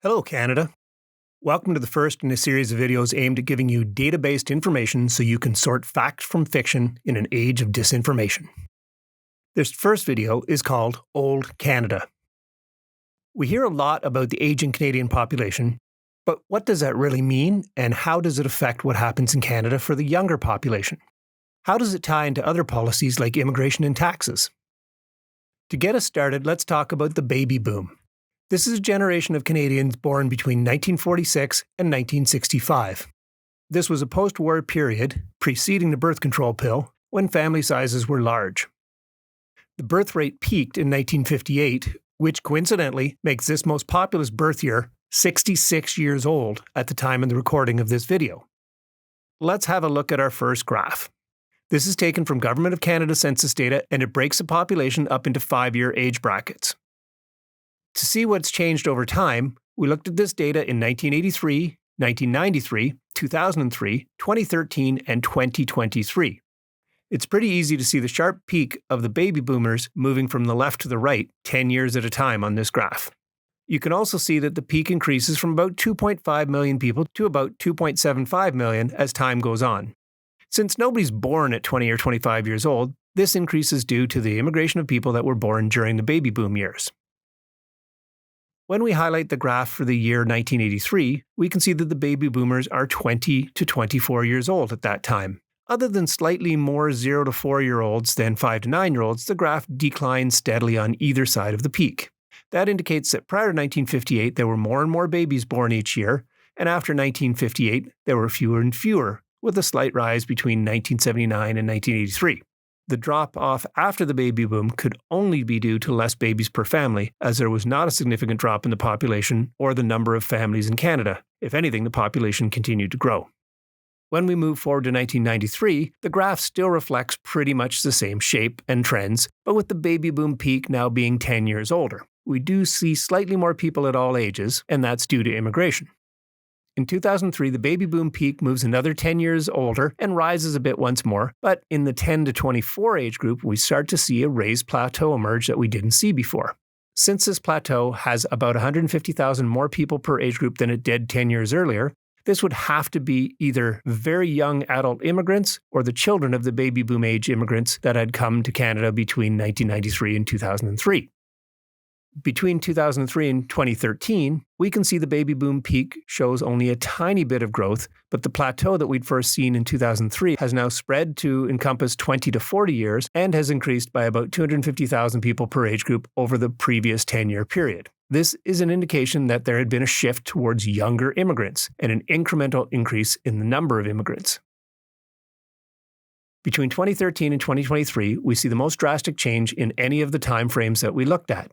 Hello, Canada. Welcome to the first in a series of videos aimed at giving you data-based information so you can sort fact from fiction in an age of disinformation. This first video is called Old Canada. We hear a lot about the aging Canadian population, but what does that really mean, and how does it affect what happens in Canada for the younger population? How does it tie into other policies like immigration and taxes? To get us started, let's talk about the baby boom. This is a generation of Canadians born between 1946 and 1965. This was a post-war period, preceding the birth control pill, when family sizes were large. The birth rate peaked in 1958, which coincidentally makes this most populous birth year 66 years old at the time of the recording of this video. Let's have a look at our first graph. This is taken from Government of Canada Census data, and it breaks the population up into 5-year age brackets. To see what's changed over time, we looked at this data in 1983, 1993, 2003, 2013, and 2023. It's pretty easy to see the sharp peak of the baby boomers moving from the left to the right 10 years at a time on this graph. You can also see that the peak increases from about 2.5 million people to about 2.75 million as time goes on. Since nobody's born at 20 or 25 years old, this increase is due to the immigration of people that were born during the baby boom years. When we highlight the graph for the year 1983, we can see that the baby boomers are 20 to 24 years old at that time. Other than slightly more 0 to 4-year-olds than 5 to 9-year-olds, the graph declines steadily on either side of the peak. That indicates that prior to 1958, there were more and more babies born each year, and after 1958, there were fewer and fewer, with a slight rise between 1979 and 1983. The drop-off after the baby boom could only be due to less babies per family, as there was not a significant drop in the population or the number of families in Canada. If anything, the population continued to grow. When we move forward to 1993, the graph still reflects pretty much the same shape and trends, but with the baby boom peak now being 10 years older. We do see slightly more people at all ages, and that's due to immigration. In 2003, the baby boom peak moves another 10 years older and rises a bit once more, but in the 10 to 24 age group, we start to see a raised plateau emerge that we didn't see before. Since this plateau has about 150,000 more people per age group than it did 10 years earlier, this would have to be either very young adult immigrants or the children of the baby boom age immigrants that had come to Canada between 1993 and 2003. Between 2003 and 2013, we can see the baby boom peak shows only a tiny bit of growth, but the plateau that we'd first seen in 2003 has now spread to encompass 20 to 40 years and has increased by about 250,000 people per age group over the previous 10-year period. This is an indication that there had been a shift towards younger immigrants and an incremental increase in the number of immigrants. Between 2013 and 2023, we see the most drastic change in any of the time frames that we looked at.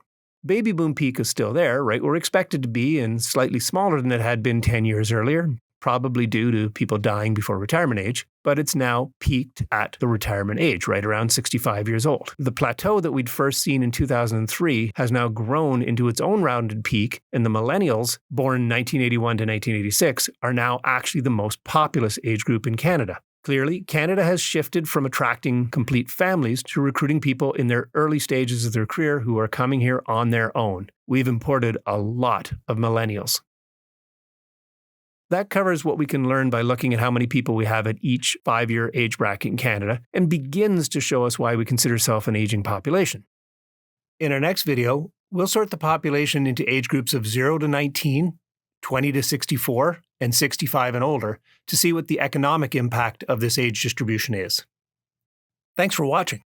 Baby boom peak is still there, right where expected to be, and slightly smaller than it had been 10 years earlier, probably due to people dying before retirement age, but it's now peaked at the retirement age, right around 65 years old. The plateau that we'd first seen in 2003 has now grown into its own rounded peak, and the millennials, born 1981 to 1986, are now actually the most populous age group in Canada. Clearly, Canada has shifted from attracting complete families to recruiting people in their early stages of their career who are coming here on their own. We've imported a lot of millennials. That covers what we can learn by looking at how many people we have at each 5-year age bracket in Canada, and begins to show us why we consider ourselves an aging population. In our next video, we'll sort the population into age groups of 0 to 19, 20 to 64, and 65 and older to see what the economic impact of this age distribution is. Thanks for watching.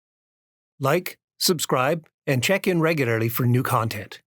Like, subscribe, and check in regularly for new content.